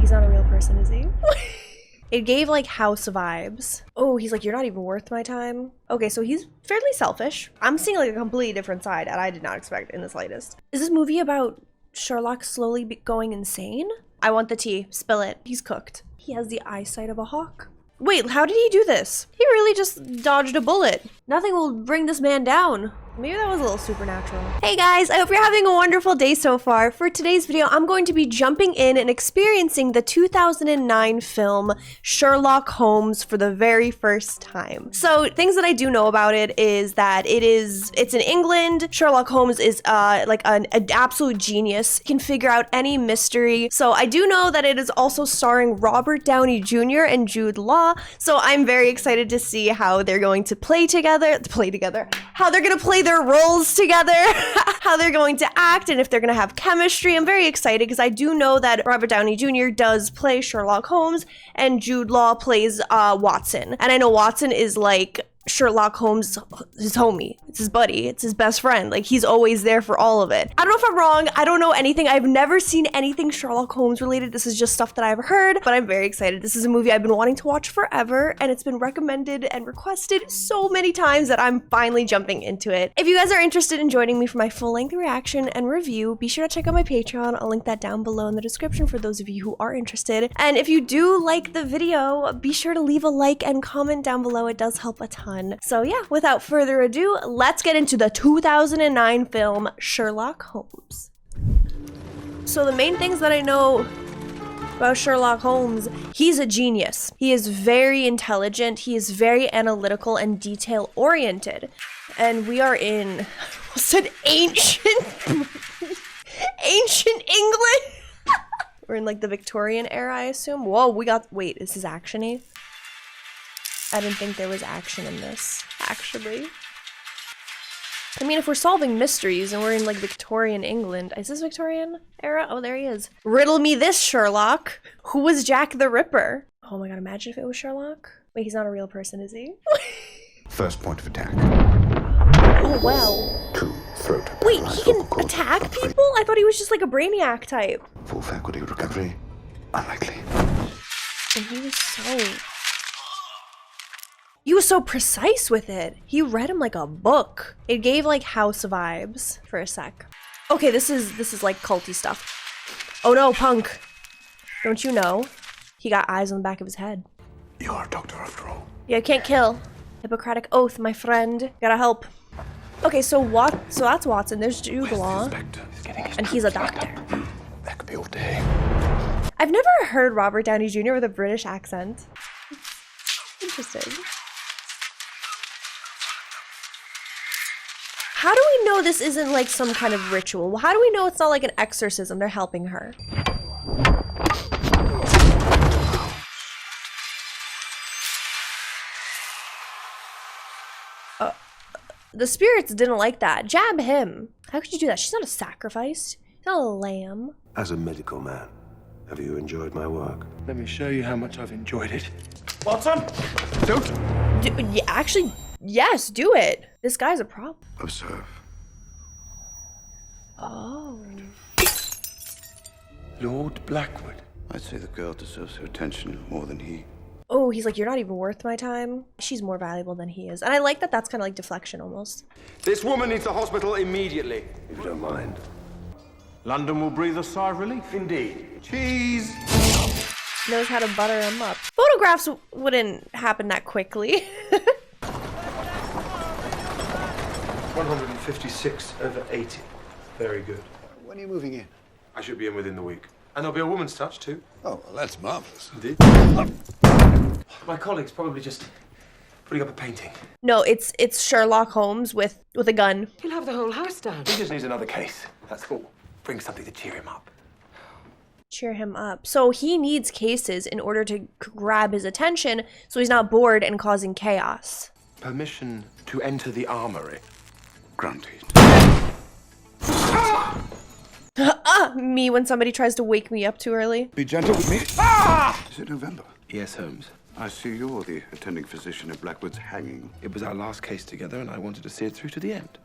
he's not a real person, is he? It gave like house vibes. Oh, he's like, you're not even worth my time. Okay, so he's fairly selfish. I'm seeing like a completely different side that I did not expect in the slightest. Is this movie about Sherlock slowly going insane? I want the tea. Spill it. He's cooked. He has the eyesight of a hawk. Wait, how did he do this? He really just dodged a bullet. Nothing will bring this man down. Maybe that was a little supernatural. Hey guys, I hope you're having a wonderful day so far. For today's video, I'm going to be jumping in and experiencing the 2009 film Sherlock Holmes for the very first time. So things that I do know about it is that it's in England. Sherlock Holmes is like an absolute genius. He can figure out any mystery. So I do know that it is also starring Robert Downey Jr. and Jude Law. So I'm very excited to see how they're going to play together, how they're going to play their roles together, how they're going to act, and if they're going to have chemistry. I'm very excited because I do know that Robert Downey Jr. does play Sherlock Holmes and Jude Law plays Watson. And I know Watson is like Sherlock Holmes, his homie. It's his buddy. It's his best friend. Like, he's always there for all of it. I don't know if I'm wrong. I don't know anything. I've never seen anything Sherlock Holmes related. This is just stuff that I've heard, but I'm very excited. This is a movie I've been wanting to watch forever, and it's been recommended and requested so many times that I'm finally jumping into it. If you guys are interested in joining me for my full-length reaction and review, be sure to check out my Patreon. I'll link that down below in the description for those of you who are interested. And if you do like the video, be sure to leave a like and comment down below. It does help a ton. So yeah, without further ado, let's get into the 2009 film Sherlock Holmes. So the main things that I know about Sherlock Holmes, he's a genius. He is very intelligent. He is very analytical and detail oriented. And we are in, what's an ancient England? We're in like the Victorian era, I assume. Whoa, wait, this is action-y? I didn't think there was action in this, actually. I mean, if we're solving mysteries and we're in like Victorian England, is this Victorian era? Oh, there he is. Riddle me this, Sherlock. Who was Jack the Ripper? Oh my god, imagine if it was Sherlock. Wait, he's not a real person, is he? First point of attack. Oh, wow. 2, throat. Wait, he can attack people? I thought he was just like a brainiac type. Full faculty recovery. Unlikely. And he was so precise with it. He read him like a book. It gave like house vibes for a sec. Okay, this is like culty stuff. Oh no, punk. Don't you know? He got eyes on the back of his head. You are a doctor after all. Yeah, can't kill. Hippocratic oath, my friend. Gotta help. Okay, so that's Watson. There's Jude Law. And he's a doctor. That could be all day. I've never heard Robert Downey Jr. with a British accent. Interesting. How do we know this isn't like some kind of ritual? How do we know it's not like an exorcism? They're helping her. The spirits didn't like that. Jab him. How could you do that? She's not a sacrifice. She's not a lamb. As a medical man, have you enjoyed my work? Let me show you how much I've enjoyed it. Watson! Don't! Yeah, actually, yes, do it. This guy's a problem. Observe. Oh. Lord Blackwood. I'd say the girl deserves her attention more than he. Oh, he's like, you're not even worth my time. She's more valuable than he is. And I like that that's kind of like deflection almost. This woman needs a hospital immediately. If you don't mind. London will breathe a sigh of relief. Indeed. Cheese! Knows how to butter him up. Photographs wouldn't happen that quickly. 156/80. Very good. When are you moving in? I should be in within the week. And there'll be a woman's touch, too. Oh, well, that's marvelous. Indeed. My colleague's probably just putting up a painting. No, it's Sherlock Holmes with a gun. He'll have the whole house down. He just needs another case. That's all. Bring something to cheer him up. Cheer him up. So he needs cases in order to grab his attention so he's not bored and causing chaos. Permission to enter the armory. Granted. Me when somebody tries to wake me up too early. Be gentle with me. Is it November? Yes, Holmes. I see you're the attending physician at Blackwood's hanging. It was our last case together, and I wanted to see it through to the end.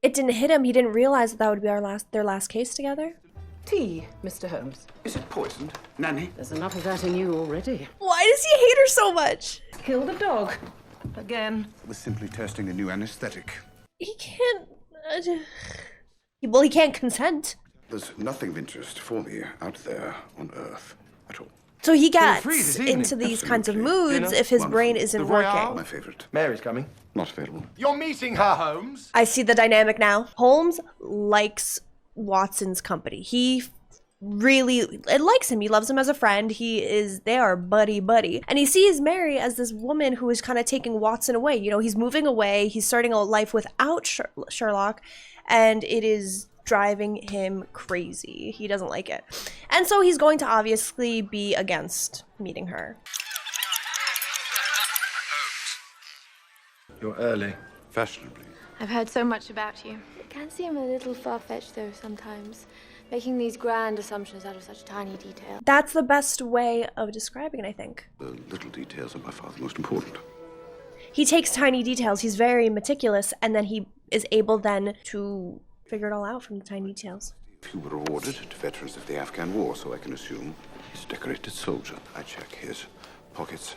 It didn't hit him. He didn't realize that would be their last case together. Tea, Mr. Holmes. Is it poisoned, Nanny? There's enough of that in you already. Why does he hate her so much? Kill the dog. Again. I was simply testing a new anesthetic. He can't. Well, he can't consent. There's nothing of interest for me out there on Earth at all. So he free this gets evening. into these kinds of Absolutely. moods Dinner? if his Wonderful. brain isn't The Royale? working. My favorite. Mary's coming. Not available. You're meeting her, Holmes? I see the dynamic now. Holmes likes Watson's company. He really likes him. He loves him as a friend. They are buddy. And he sees Mary as this woman who is kind of taking Watson away. You know, he's moving away. He's starting a life without Sherlock, and it is driving him crazy. He doesn't like it. And so he's going to obviously be against meeting her. You're early. Fashionably. I've heard so much about you. It can seem a little far-fetched, though, sometimes. Making these grand assumptions out of such tiny detail. That's the best way of describing it, I think. The little details are by far the most important. He takes tiny details. He's very meticulous, and then he is able then to figure it all out from the tiny details. Few were awarded to veterans of the Afghan War, so I can assume he's a decorated soldier. I check his pockets.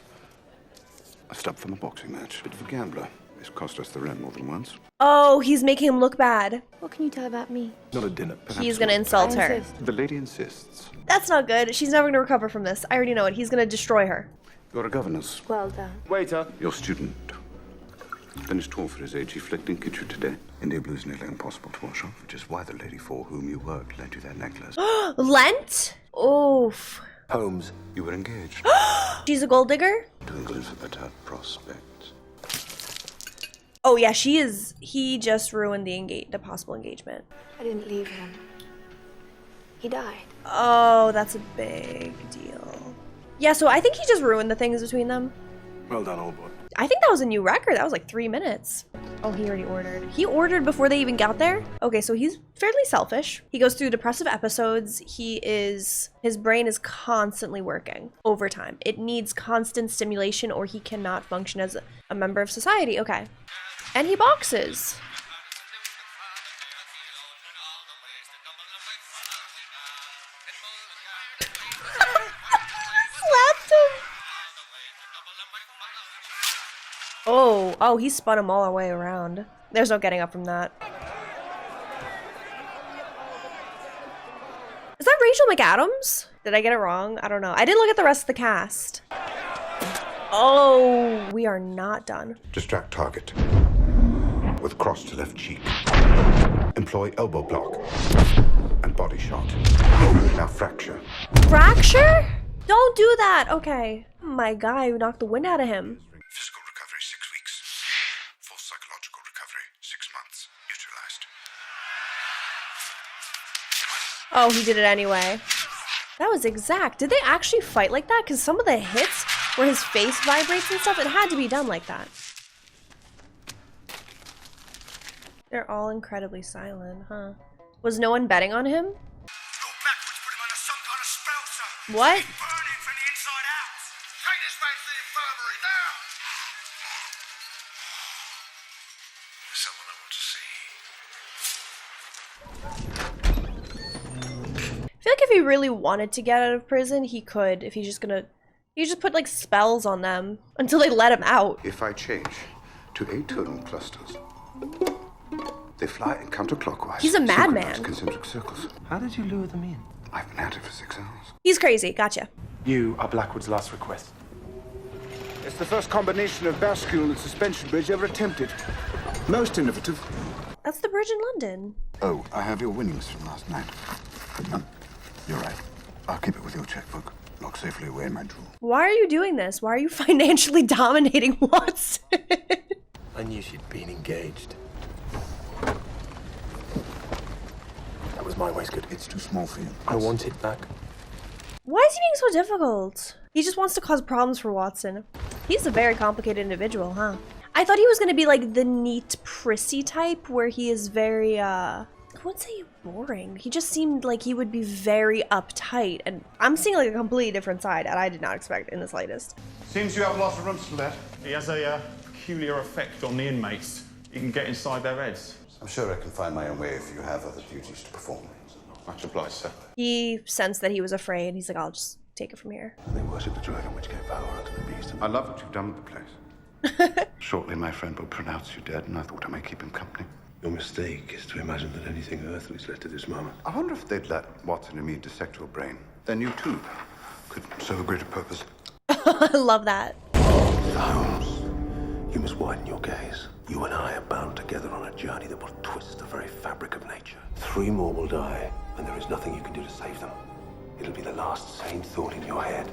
A stub from a boxing match. Bit of a gambler. It's cost us the rent more than once. Oh, he's making him look bad. What can you tell about me? Not a dinner. He's gonna insult I her. insist. The lady insists. That's not good. She's never gonna recover from this. I already know it. He's gonna destroy her. You're a governess. Well done. Waiter. Your student. Finished tall for his age. He flicked in kitchen today. India blue's nearly impossible to wash off, which is why the lady for whom you worked lent you that necklace. Lent? Oof. Holmes. You were engaged. She's a gold digger? Twinkling for better prospects. Oh yeah, she is. He just ruined the possible engagement. I didn't leave him. He died. Oh, that's a big deal. Yeah, so I think he just ruined the things between them. Well done, old boy. I think that was a new record. That was like 3 minutes. Oh, he already ordered. He ordered before they even got there? Okay, so he's fairly selfish. He goes through depressive episodes. His brain is constantly working overtime. It needs constant stimulation or he cannot function as a member of society. Okay. And he boxes. Slapped him. Oh, he spun him all the way around. There's no getting up from that. Is that Rachel McAdams? Did I get it wrong? I don't know. I didn't look at the rest of the cast. Oh, we are not done. Distract target. With cross to left cheek. Employ elbow block. And body shot. Now fracture. Fracture? Don't do that. Okay. My guy who knocked the wind out of him. Physical recovery 6 weeks. Full psychological recovery 6 months. Neutralized. Oh, he did it anyway. That was exact. Did they actually fight like that? Because some of the hits where his face vibrates and stuff, it had to be done like that. They're all incredibly silent, huh? Was no one betting on him? Lord Blackwood's put him under some kind of spell, sir. What? He's burning from the inside out. Take this man to the infirmary now. Someone I want to see. I feel like if he really wanted to get out of prison, he could. If he's just gonna... You just put like spells on them until they let him out. If I change to 8 totem clusters, they fly counterclockwise. He's a madman. synchronized concentric circles. How did you lure them in? I've been at it for 6 hours. He's crazy. Gotcha. You are Blackwood's last request. It's the first combination of bascule and suspension bridge ever attempted. Most innovative. That's the bridge in London. Oh, I have your winnings from last night. You're right. I'll keep it with your checkbook. Locked safely away in my drawer. Why are you doing this? Why are you financially dominating Watson? I knew she'd been engaged. That was my waistcoat. It's too small for you. I want it back. Why is he being so difficult? He just wants to cause problems for Watson. He's a very complicated individual, huh? I thought he was gonna be like the neat, prissy type where he is very, I wouldn't say boring. He just seemed like he would be very uptight, and I'm seeing like a completely different side that I did not expect in the slightest. Seems you have lots of rooms for that. He has a peculiar effect on the inmates. He can get inside their heads. I'm sure I can find my own way if you have other duties to perform. Much obliged, sir. He sensed that he was afraid. He's like, I'll just take it from here. They worship the dragon which gave power unto the beast. I love what you've done with the place. Shortly, my friend will pronounce you dead, and I thought I might keep him company. Your mistake is to imagine that anything earthly is led to this moment. I wonder if they'd let Watson and me dissect your brain. Then you, too, could serve a greater purpose. I love that. Mr. Holmes, you must widen your gaze. You and I are bound together on a journey that will twist the very fabric of nature. 3 more will die, and there is nothing you can do to save them. It'll be the last sane thought in your head.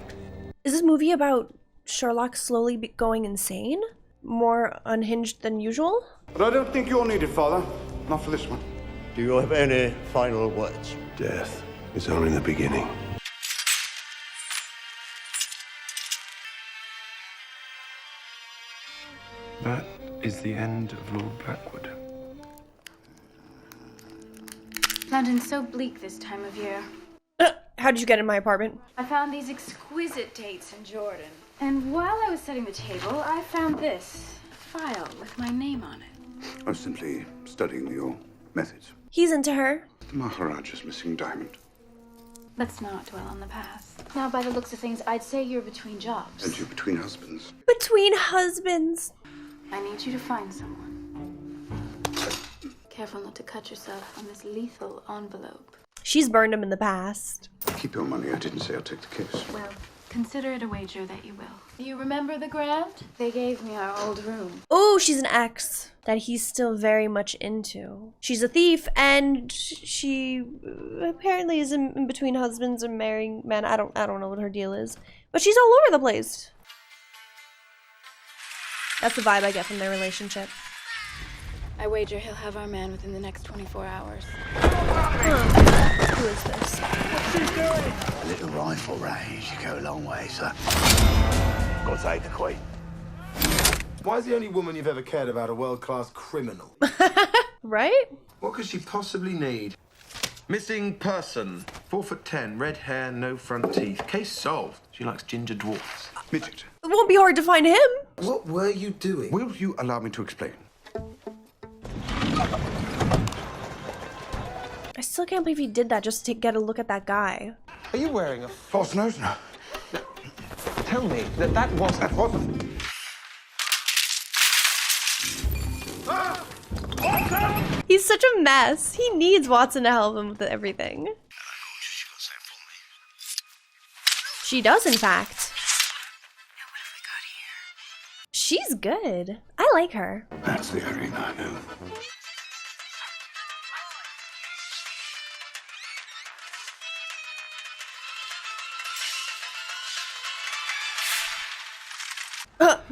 Is this movie about Sherlock slowly going insane? More unhinged than usual? But I don't think you're needed, Father. Not for this one. Do you have any final words? Death is only the beginning. That is the end of Lord Blackwood. London's so bleak this time of year. How did you get in my apartment? I found these exquisite dates in Jordan. And while I was setting the table, I found this file with my name on it. I was simply studying your methods. He's into her. The Maharaja's missing diamond. Let's not dwell on the past. Now, by the looks of things, I'd say you're between jobs. And you between husbands. Between husbands. I need you to find someone. Careful not to cut yourself on this lethal envelope. She's burned him in the past. Keep your money. I didn't say I'll take the case. Well, consider it a wager that you will. You remember the grant? They gave me our old room. Oh, she's an ex that he's still very much into. She's a thief, and she apparently is in between husbands and marrying men. I don't know what her deal is, but she's all over the place. That's the vibe I get from their relationship. I wager he'll have our man within the next 24 hours. Who is this? A little rifle range go a long way, sir. God save the Queen. Why is the only woman you've ever cared about a world-class criminal? Right? What could she possibly need? Missing person. 4'10", red hair, no front teeth. Case solved. She likes ginger dwarfs. Midget, It won't be hard to find him. What were you doing? will you allow me to explain? I still can't believe he did that just to get a look at that guy. Are you wearing a... False nose? No. Tell me that wasn't... That wasn't. He's such a mess. He needs Watson to help him with everything. She does, in fact. She's good. I like her. That's the arena I knew.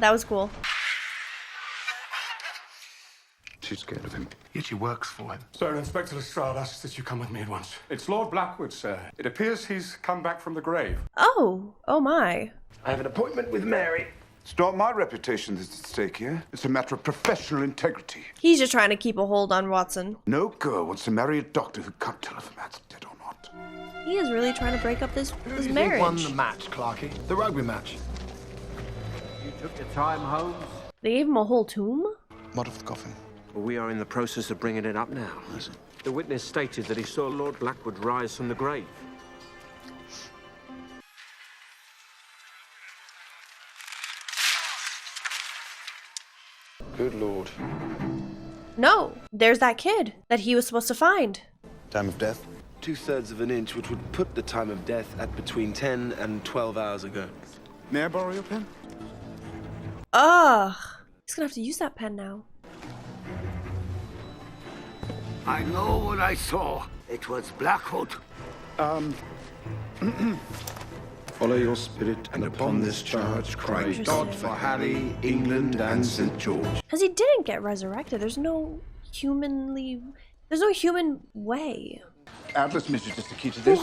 That was cool. She's scared of him. Yet she works for him. Sir, Inspector Lestrade asks that you come with me at once. It's Lord Blackwood, sir. It appears he's come back from the grave. Oh my. I have an appointment with Mary. It's not my reputation that's at stake here. It's a matter of professional integrity. He's just trying to keep a hold on Watson. No girl wants to marry a doctor who can't tell if a man's dead or not. He is really trying to break up this Who do you marriage. think won the match, Clarky? The rugby match. You took your time, Holmes. They gave him a whole tomb? What of the coffin? Well, we are in the process of bringing it up now. The witness stated that he saw Lord Blackwood rise from the grave. Good Lord. No, there's that kid that he was supposed to find. Time of death? 2/3 of an inch, which would put the time of death at between 10 and 12 hours ago. May I borrow your pen? Ugh. He's gonna have to use that pen now. I know what I saw. It was Blackwood. Follow your spirit, and upon this charge cry God for Harry, England, and St. George. Because he didn't get resurrected. There's no human way. Atlas Midget is the key to this.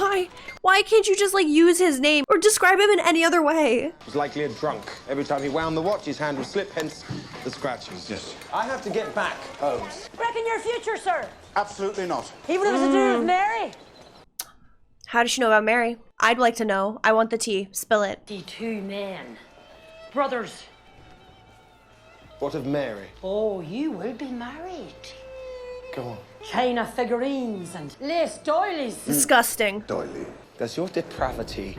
Why can't you just like use his name or describe him in any other way? He was likely a drunk. Every time he wound the watch, his hand would slip, hence the scratches. Yes. I have to get back, Holmes. Reckon your future, sir. Absolutely not. Even if it's to do with Mary. How does she know about Mary? I'd like to know. I want the tea. Spill it. The 2 men. Brothers. What of Mary? Oh, you will be married. Go on. China figurines and lace doilies. Disgusting. Doily. Does your depravity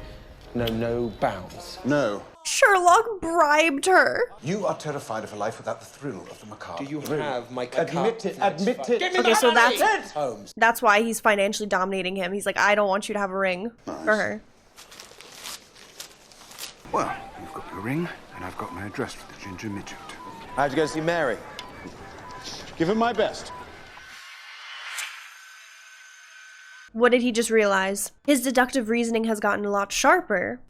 know no bounds? No. Sherlock bribed her. You are terrified of a life without the thrill of the macabre. Do you have my Admit it, admit it. Okay, so Holmes. that's why he's financially dominating him. He's like, I don't want you to have a ring for her. Well, you've got your ring, and I've got my address for the ginger midget. How'd you go see Mary? Give him my best. What did he just realize? His deductive reasoning has gotten a lot sharper.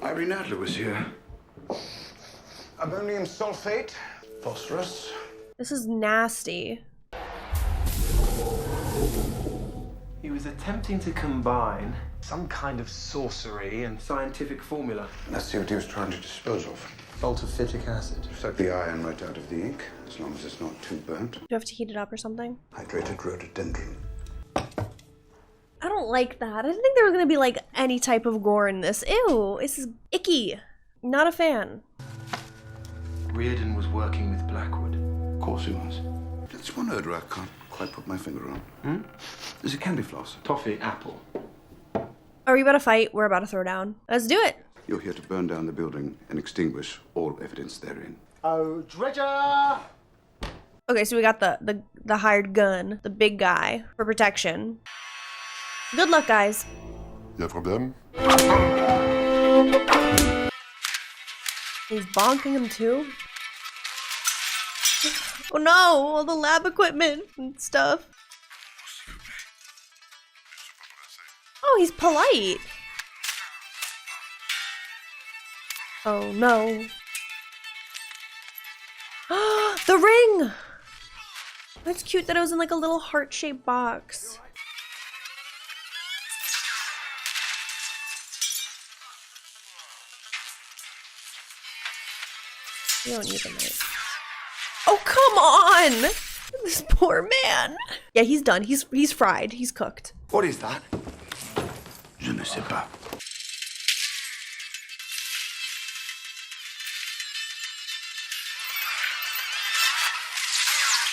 Irene Adler was here. Ammonium sulfate, phosphorus. This is nasty. He was attempting to combine some kind of sorcery and scientific formula. Let's see what he was trying to dispose of. Voltaphytic acid. Suck the iron right out of the ink, as long as it's not too burnt. Do you have to heat it up or something? Hydrated rhododendron. I don't like that. I didn't think there was gonna be like any type of gore in this. Ew, this is icky. Not a fan. Reardon was working with Blackwood. Of course he was. There's one odor I can't quite put my finger on. There's a candy floss. Toffee, apple. Are we about to fight? We're about to throw down. Let's do it. You're here to burn down the building and extinguish all evidence therein. Oh, Dredger! Okay, so we got the hired gun, the big guy, for protection. Good luck, guys. Y'a problème? He's bonking him too. Oh no, all the lab equipment and stuff. Oh, he's polite. Oh no. The ring! That's cute that it was in like a little heart-shaped box. You don't need the knife. Oh, come on! This poor man. Yeah, he's done. He's fried. He's cooked. What is that? Je ne sais pas.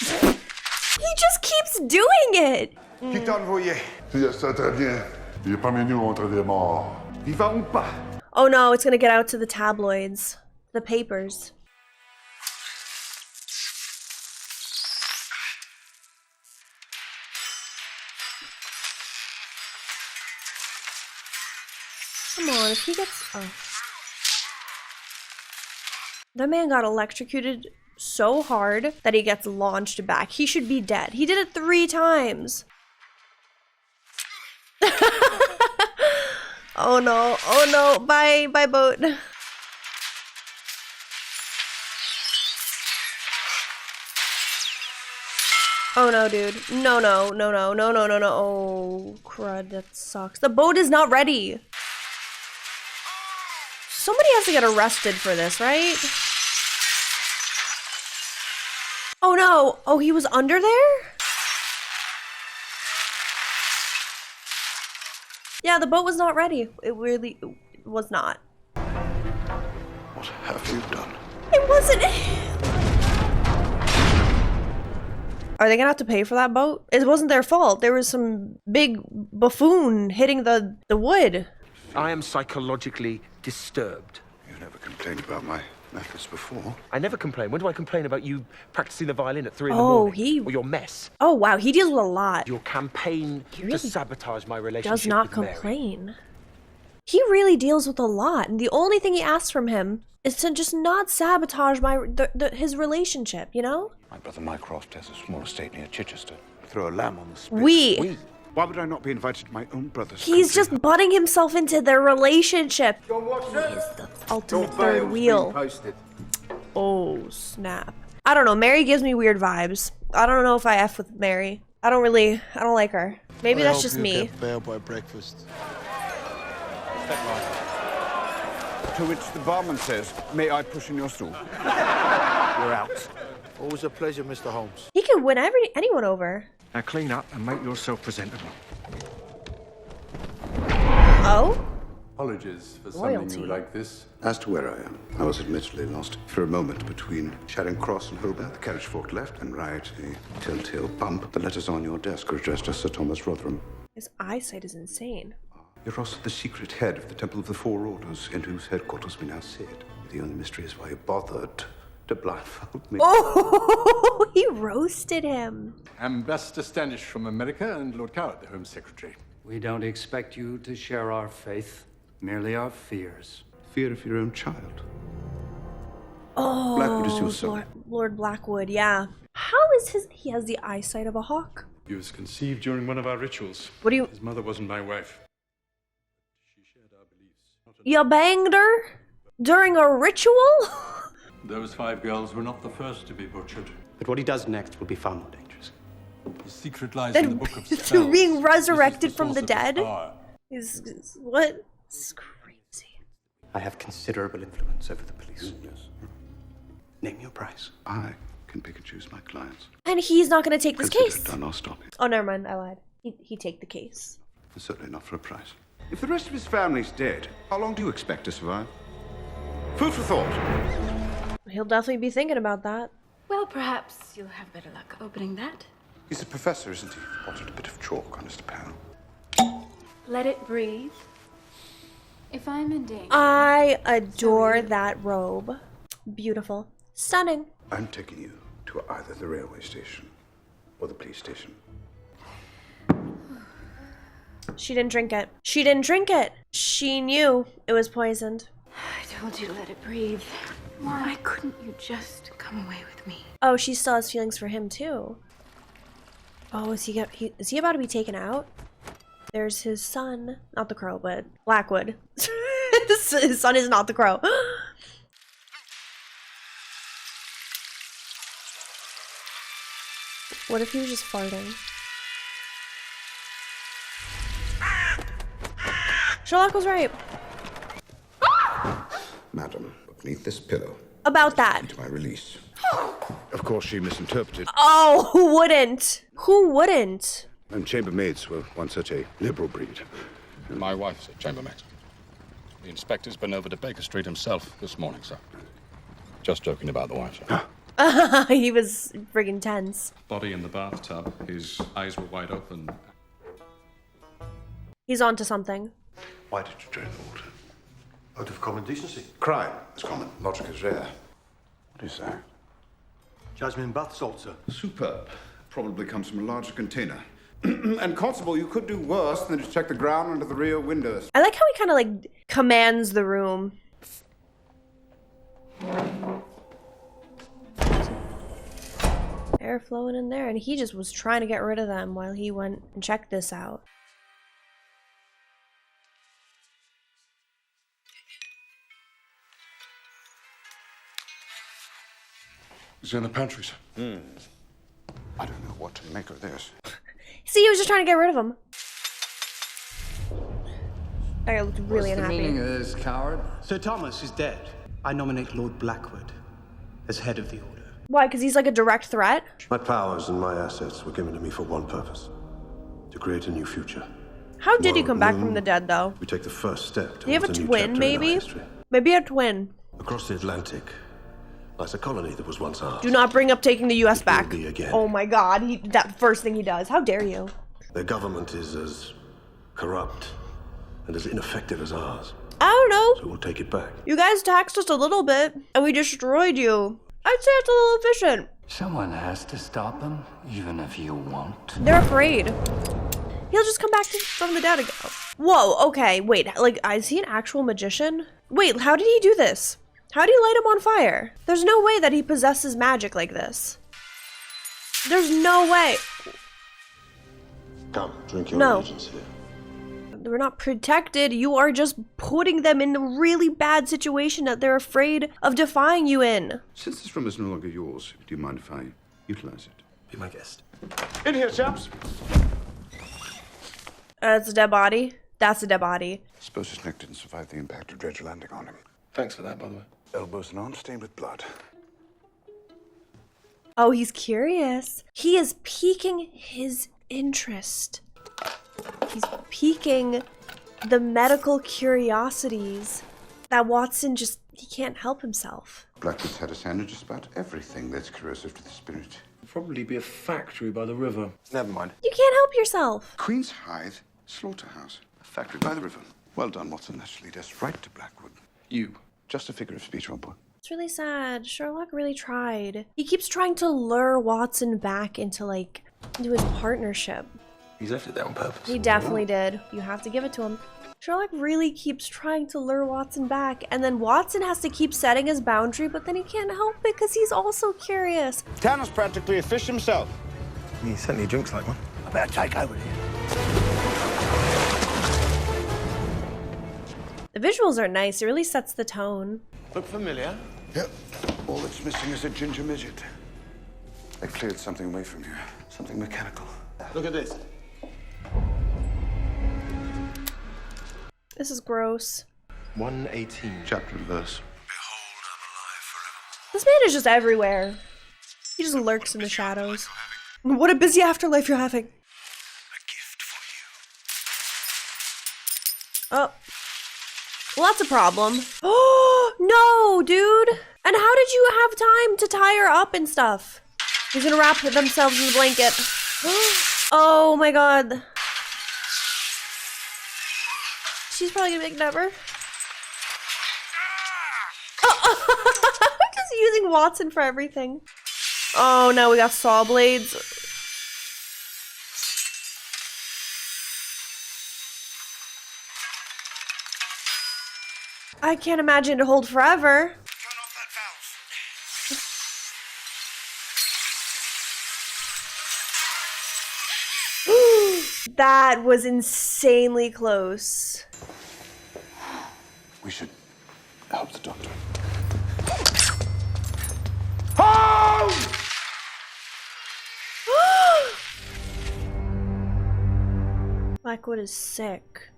He just keeps doing it. Qui t'a envoyé? Si, ça très bien. Il est parmi nous entre les morts. Vivant ou pas? Oh no, it's gonna get out to the tabloids. The papers. Come on, if he gets... Oh. That man got electrocuted so hard that he gets launched back. He should be dead. He did it 3 times. Oh no, oh no, bye, bye boat. Oh no, dude. No, no, no, no, no, no, no, no. Oh, crud, that sucks. The boat is not ready. Somebody has to get arrested for this, right? Oh no! Oh, he was under there? Yeah, the boat was not ready. It really was not. What have you done? It wasn't him. Are they gonna have to pay for that boat? It wasn't their fault. There was some big buffoon hitting the wood. I am psychologically disturbed. You've never complained about my methods before. I never complain. When do I complain about you practicing the violin at 3 in the Oh, morning? Or your mess? Oh wow, he deals with a lot. Your campaign really to sabotage my relationship Does not with Mary. complain. He really deals with a lot, and the only thing he asks from him is to just not sabotage his relationship, you know? My brother Mycroft has a small estate near Chichester. Throw a lamb on the spit. We. Why would I not be invited to my own brother's He's country? just butting himself into their relationship. He is the ultimate third wheel. Oh, snap. I don't know. Mary gives me weird vibes. I don't know if I F with Mary. I don't like her. Maybe that's just me. Bail by breakfast. To which the barman says, may I push in your stool? You're out. Always a pleasure, Mr. Holmes. He can win anyone over. Now clean up and make yourself presentable. Oh? Apologies. privileges for something new like this. As to where I am, I was admittedly lost for a moment between Charing Cross and Holborn. The carriage forked left and right, a telltale bump. The letters on your desk are addressed to Sir Thomas Rotherham. His eyesight is insane. You're also the secret head of the Temple of the Four Orders, in whose headquarters we now sit. The only mystery is why you bothered to blindfold me. Oh, he roasted him. Ambassador Standish from America and Lord Coward, the Home Secretary. We don't expect you to share our faith, merely our fears. Fear of your own child. Oh, Blackwood is your son. Lord Blackwood, yeah. How is he has the eyesight of a hawk? He was conceived during one of our rituals. What do you... His mother wasn't my wife. She shared our beliefs. You banged her? During a ritual? Those 5 girls were not the first to be butchered. But what he does next will be far more dangerous. The secret lies in the book of spells. To being resurrected the from the source of dead? his power. Is what? It's crazy. I have considerable influence over the police. Yes. Name your price. I can pick and choose my clients. And he's not going to take this Consider case. it done, I'll stop it. Oh, never mind. I lied. He'd take the case. Certainly not for a price. If the rest of his family's dead, how long do you expect to survive? Food for thought. He'll definitely be thinking about that. Well, perhaps you'll have better luck opening that. He's a professor, isn't he? Wanted a bit of chalk on his lapel. Let it breathe. If I'm in danger... I adore that robe. Beautiful. Stunning. I'm taking you to either the railway station or the police station. She didn't drink it. She didn't drink it. She knew it was poisoned. I told you to let it breathe. Why couldn't you just come away with me? Oh, she still has feelings for him too. Oh, is he about to be taken out? There's his son. Not the crow, but Blackwood. His son is not the crow. What if he was just farting? Sherlock was right. Madam, beneath this pillow. About that. To my release. Of course, she misinterpreted. Oh, who wouldn't? Who wouldn't? And chambermaids were once such a liberal breed. My wife's a chambermaid. The inspector's been over to Baker Street himself this morning, sir. Just joking about the wife, sir. He was friggin' tense. Body in the bathtub. His eyes were wide open. He's onto something. Why did you drain the water? Out of common decency. Crime is common. Logic is rare. What is that? Jasmine bath salt, sir. Superb. Probably comes from a larger container. And Constable, you could do worse than to check the ground under the rear windows. I like how he kind of like commands the room. Air flowing in there, and he just was trying to get rid of them while he went and checked this out. He's in the pantry, sir. I don't know what to make of this. See, he was just trying to get rid of him. That guy looked really What's unhappy. the meaning of this, coward? Sir Thomas is dead. I nominate Lord Blackwood as head of the order. Why? Because he's like a direct threat? My powers and my assets were given to me for one purpose. To create a new future. How did he come back from the dead, though? We take the first step Do you have a towards new twin, chapter in maybe? our history. Maybe a twin. Across the Atlantic lies a colony that was once ours. Do not bring up taking the U.S. back. be again. Oh my god, that first thing he does. How dare you? Their government is as corrupt and as ineffective as ours. I don't know. So we'll take it back. You guys taxed us a little bit, and we destroyed you. I'd say it's a little efficient. Someone has to stop him, even if you won't. They're afraid. He'll just come back from the dead again. Whoa, okay, wait, like, is he an actual magician? Wait, how did he do this? How did he light him on fire? There's no way that he possesses magic like this. There's no way. Come, drink your No. allegiance here. We're not protected. You are just putting them in a really bad situation that they're afraid of defying you in. Since this room is no longer yours, do you mind if I utilize it? Be my guest. In here, chaps. That's a dead body. That's a dead body. I suppose his neck didn't survive the impact of Dredge landing on him. Thanks for that, by the way. Elbows and arms stained with blood. Oh, he's curious. He is piquing his interest. He's piquing the medical curiosities that Watson he can't help himself. Blackwood's had a hand in just about everything that's corrosive to the spirit. Probably be a factory by the river. Never mind. You can't help yourself. Queen's Hythe Slaughterhouse. A factory by the river. Well done, Watson. That lead us right to Blackwood. You. Just a figure of speech, old boy. It's really sad. Sherlock really tried. He keeps trying to lure Watson back into his partnership. He's left it there on purpose. He definitely did. You have to give it to him. Sherlock really keeps trying to lure Watson back, and then Watson has to keep setting his boundary, but then he can't help it because he's also curious. Tanner's practically a fish himself. He certainly drinks like one. I better take over here. The visuals are nice. It really sets the tone. Look familiar? Yep. All that's missing is a ginger midget. They cleared something away from you. Something mechanical. Look at this. This is gross. 118. Chapter and verse. This man is just everywhere. He just lurks in the shadows. What a busy afterlife you're having. Oh. Well, that's a problem. Oh, no, dude. And how did you have time to tie her up and stuff? He's gonna wrap themselves in the blanket. Oh my god. She's probably gonna make never. Oh. Just using Watson for everything. Oh no, we got saw blades. I can't imagine it to hold forever. That was insanely close. We should help the doctor. Blackwood is sick.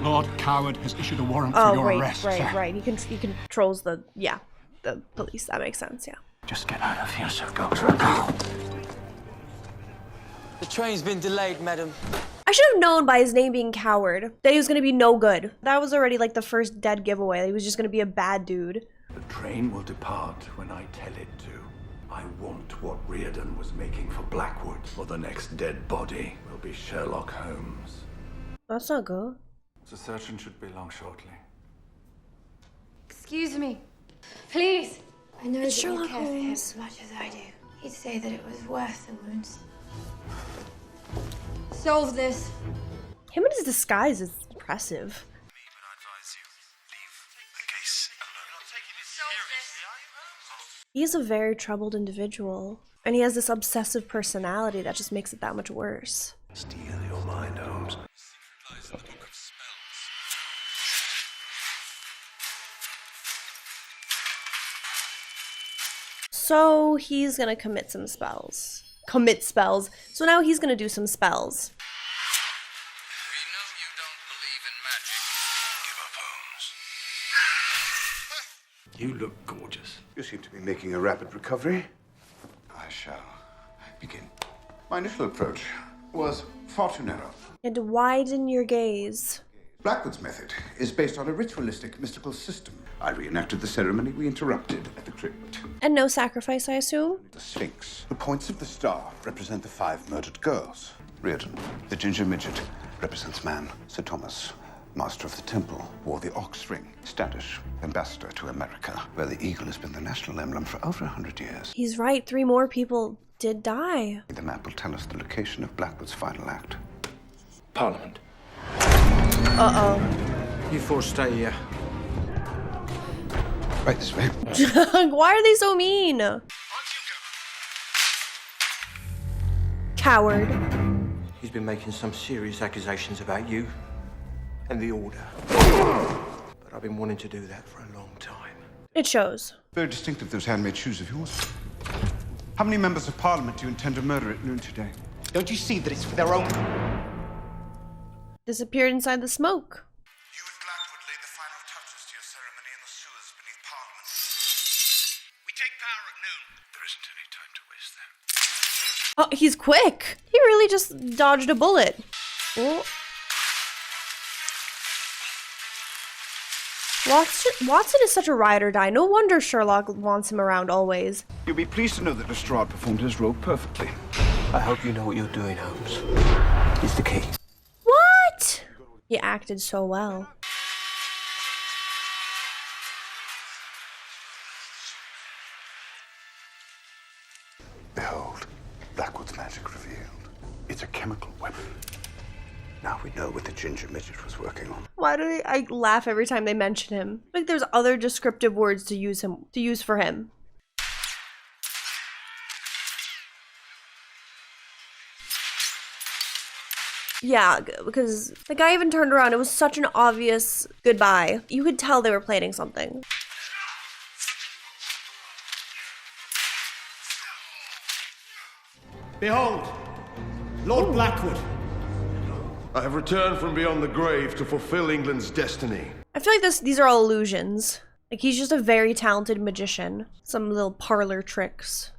Lord Coward has issued a warrant for your arrest. Right. He controls the police. That makes sense. Yeah. Just get out of here, Sir Doctor. The train's been delayed, madam. I should have known by his name being Coward that he was gonna be no good. That was already like the first dead giveaway. He was just gonna be a bad dude. The train will depart when I tell it to. I want what Reardon was making for Blackwood, or the next dead body will be Sherlock Holmes. That's not good. The surgeon should be along shortly. Excuse me. Please. I know It's that you Sherlock care for him Holmes. as much as I do. He'd say that it was worth the wounds. Solve this. Him in his disguise is impressive. He is a very troubled individual, and he has this obsessive personality that just makes it that much worse. Steal your mind, Holmes. So he's gonna commit some spells. Commit spells. So now he's gonna do some spells. You look gorgeous. You seem to be making a rapid recovery. I shall begin. My initial approach was far too narrow. And widen your gaze. Blackwood's method is based on a ritualistic, mystical system. I reenacted the ceremony we interrupted at the crypt. And no sacrifice, I assume? The Sphinx. The points of the star represent the 5 murdered girls. Reardon, the ginger midget, represents man. Sir Thomas, master of the temple, wore the ox ring. Standish, ambassador to America, where the eagle has been the national emblem for over 100 years. He's right, 3 more people did die. The map will tell us the location of Blackwood's final act. Parliament. Uh-oh. You four stay here. Right this way. Why are they so mean? Coward. He's been making some serious accusations about you and the Order. But I've been wanting to do that for a long time. It shows. Very distinctive, those handmade shoes of yours. How many members of Parliament do you intend to murder at noon today? Don't you see that it's for their own... Disappeared inside the smoke. You and Blackwood laid the final touches to your ceremony in the sewers beneath Parliament. We take power at noon. There isn't any time to waste there. Oh, he's quick. He really just dodged a bullet. Oh. Watson is such a ride or die. No wonder Sherlock wants him around always. You'll be pleased to know that Lestrade performed his role perfectly. I hope you know what you're doing, Holmes. It's the key. What? He acted so well. Behold, Blackwood's magic revealed. It's a chemical weapon. Now we know what the ginger midget was working on. Why do I laugh every time they mention him? Like there's other descriptive words to use for him. Yeah, because the guy even turned around. It was such an obvious goodbye. You could tell they were planning something. Behold, Lord Blackwood. I have returned from beyond the grave to fulfill England's destiny. I feel like these are all illusions. Like he's just a very talented magician. Some little parlor tricks.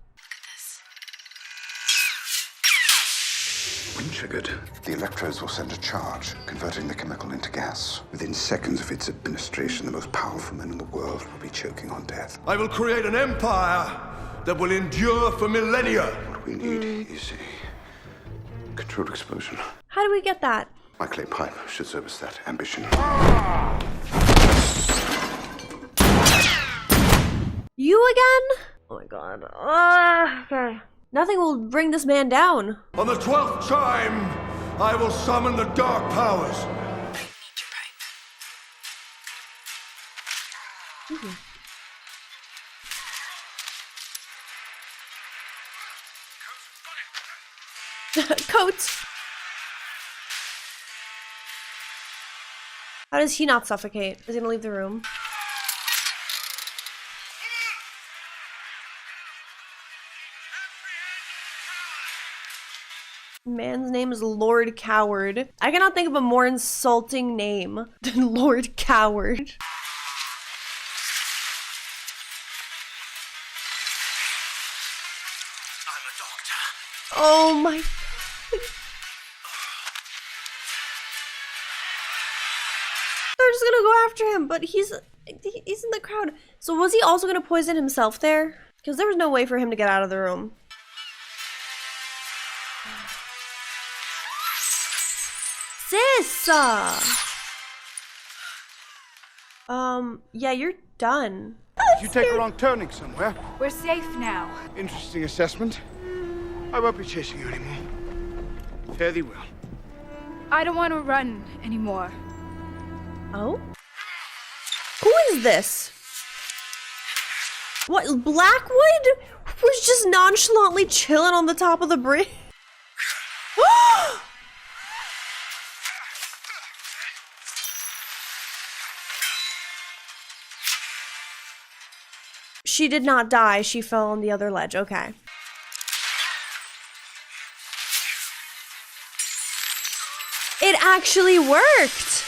When triggered, the electrodes will send a charge, converting the chemical into gas. Within seconds of its administration, the most powerful men in the world will be choking on death. I will create an empire that will endure for millennia. What we need is a controlled explosion. How do we get that? My clay pipe should service that ambition. You again? Oh my god. Okay. Nothing will bring this man down. On the 12th chime, I will summon the dark powers. Coat. How does he not suffocate? Is he gonna leave the room? Man's name is Lord Coward. I cannot think of a more insulting name than Lord Coward. Oh my. They're just gonna go after him, but he's in the crowd. So was he also gonna poison himself there? Because there was no way for him to get out of the room. Sis! Yeah, you're done. Did you take a wrong turning somewhere? We're safe now. Interesting assessment. I won't be chasing you anymore. Fare thee well. I don't want to run anymore. Oh? Who is this? What, Blackwood was just nonchalantly chilling on the top of the bridge? She did not die, she fell on the other ledge, okay. It actually worked!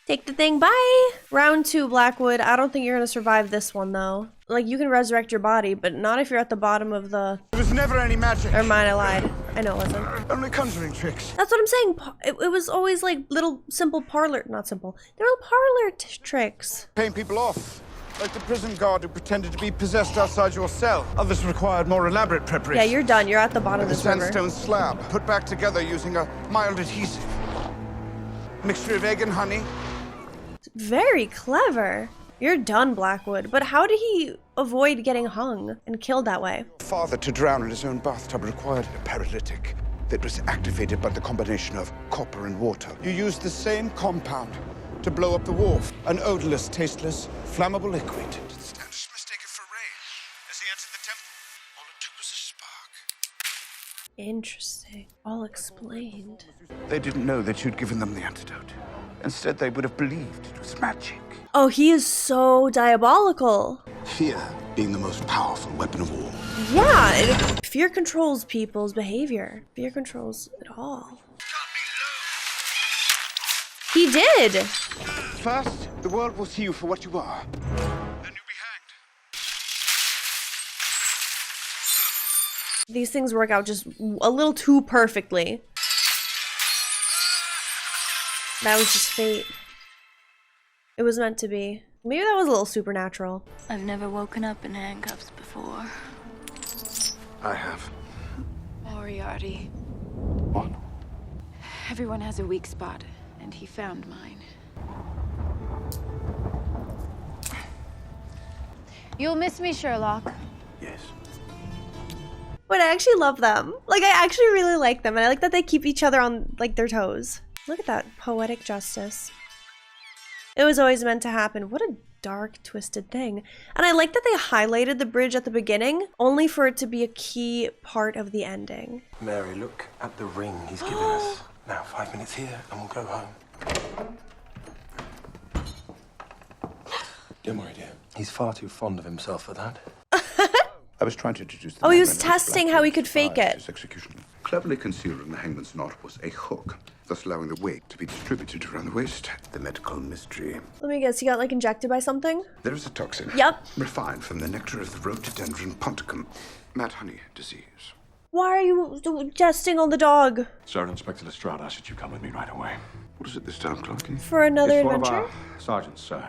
Take the thing, bye! Round 2, Blackwood. I don't think you're gonna survive this one, though. Like, you can resurrect your body, but not if you're at the bottom of the... There was never any magic. Never mind, I lied. I know it wasn't. Only conjuring tricks. That's what I'm saying. It was always like little simple parlor... Not simple. They were parlor tricks. Paying people off. Like the prison guard who pretended to be possessed outside your cell. Others required more elaborate preparation. Yeah, you're done. You're at the bottom of this river. Sandstone slab, put back together using a mild adhesive. Mixture of egg and honey. Very clever. You're done, Blackwood. But how did he avoid getting hung and killed that way? Father to drown in his own bathtub required a paralytic that was activated by the combination of copper and water. You used the same compound to blow up the wharf. An odorless, tasteless, flammable liquid. Just mistaken for rain. As he entered the temple, all it took was a spark. Interesting. All explained. They didn't know that you'd given them the antidote. Instead, they would have believed it was magic. Oh, he is so diabolical. Fear being the most powerful weapon of all. Yeah, fear controls people's behavior. Fear controls it all. He did. First, the world will see you for what you are. These things work out just a little too perfectly. That was just fate. It was meant to be. Maybe that was a little supernatural. I've never woken up in handcuffs before. I have. Moriarty. What? Everyone has a weak spot, and he found mine. You'll miss me, Sherlock. Yes. But I actually love them. Like, I actually really like them, and I like that they keep each other on, like, their toes. Look at that poetic justice. It was always meant to happen. What a dark, twisted thing. And I like that they highlighted the bridge at the beginning, only for it to be a key part of the ending. Mary, look at the ring he's given us. Now, 5 minutes here, and we'll go home. Don't worry, dear. He's far too fond of himself for that. I was trying to introduce the Oh, he man was in which testing how he could Blackwood fake it. his execution. Cleverly concealed in the hangman's knot was a hook, thus allowing the weight to be distributed around the waist. The medical mystery. Let me guess, he got, like, injected by something? There is a toxin. Yep. Refined from the nectar of the rhododendron ponticum. Mad honey disease. Why are you jesting on the dog? Sir, Inspector Lestrade asked that you come with me right away. What is it this time, Clarky? For another It's one adventure? of our sergeants, sir.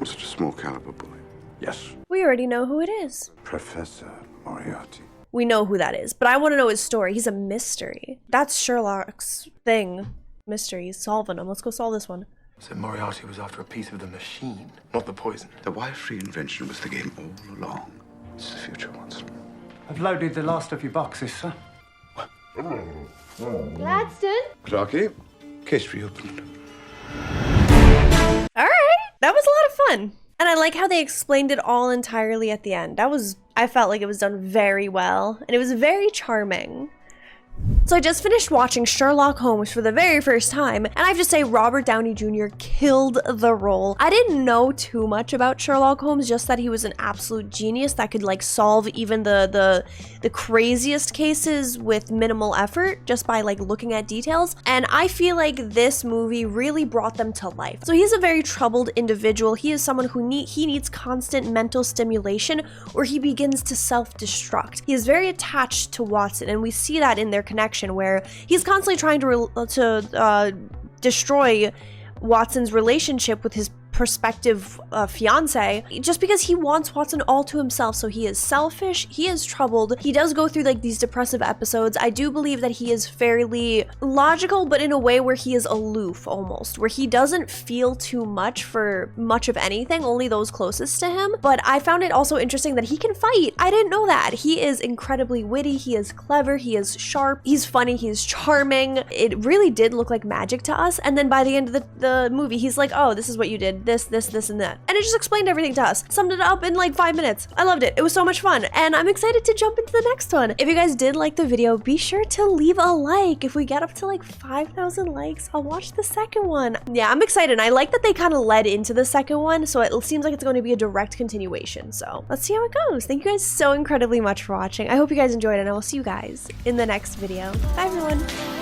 Was it a small caliber bullet? Yes. We already know who it is. Professor Moriarty. We know who that is, but I want to know his story. He's a mystery. That's Sherlock's thing. Mysteries. Solving them. Let's go solve this one. So Moriarty was after a piece of the machine, not the poison. The wire-free invention was the game all along. It's the future, Watson. I've loaded the last of your boxes, sir. Gladstone? Clarky, case reopened. Alright, that was a lot of fun. And I like how they explained it all entirely at the end. I felt like it was done very well, and it was very charming. So I just finished watching Sherlock Holmes for the very first time, and I have to say Robert Downey Jr. killed the role. I didn't know too much about Sherlock Holmes, just that he was an absolute genius that could like solve even the craziest cases with minimal effort just by like looking at details. And I feel like this movie really brought them to life. So he's a very troubled individual. He is someone who needs constant mental stimulation or he begins to self-destruct. He is very attached to Watson, and we see that in their connection where he's constantly trying to destroy Watson's relationship with his prospective fiance just because he wants Watson all to himself. So he is selfish, he is troubled, he does go through like these depressive episodes. I do believe that he is fairly logical, but in a way where he is aloof almost, where he doesn't feel too much for much of anything, only those closest to him. But I found it also interesting that he can fight. I didn't know that. He is incredibly witty, he is clever, he is sharp, he's funny, he's charming. It really did look like magic to us. And then by the end of the movie, he's like, oh, this is what you did. This, and that. And it just explained everything to us. Summed it up in like 5 minutes. I loved it. It was so much fun. And I'm excited to jump into the next one. If you guys did like the video, be sure to leave a like. If we get up to like 5,000 likes, I'll watch the second one. Yeah, I'm excited. And I like that they kind of led into the second one. So it seems like it's going to be a direct continuation. So let's see how it goes. Thank you guys so incredibly much for watching. I hope you guys enjoyed, and I will see you guys in the next video. Bye, everyone.